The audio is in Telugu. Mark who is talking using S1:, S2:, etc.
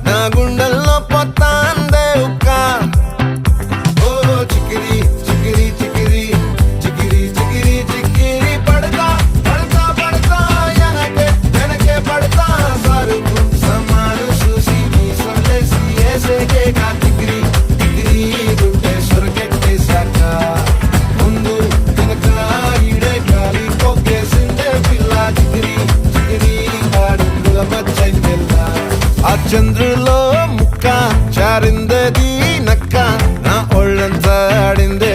S1: నా గుండెల్లో పొత్తాందే ఉక్క ఓ చికిరి చికిరి చికిరి చికిరి చికిరి చికిరి పడతా పడతా పడతా వెనకే పడతా సరుకు సమాను చూసి నీ సొల్లేసి ఏసేకేగా చికిరి చికిరి గుండె సొరకెట్టేశాక ముందు వెనక ఈడే గాలి కొక్కేసిందే పిల్ల చికిరి చికిరి ఆడుగుల మచ్చై పిల్ల ఆ చంద్రులో ముక్క చారిందది నక్క నా ఒళ్ళంతా ఆడిందే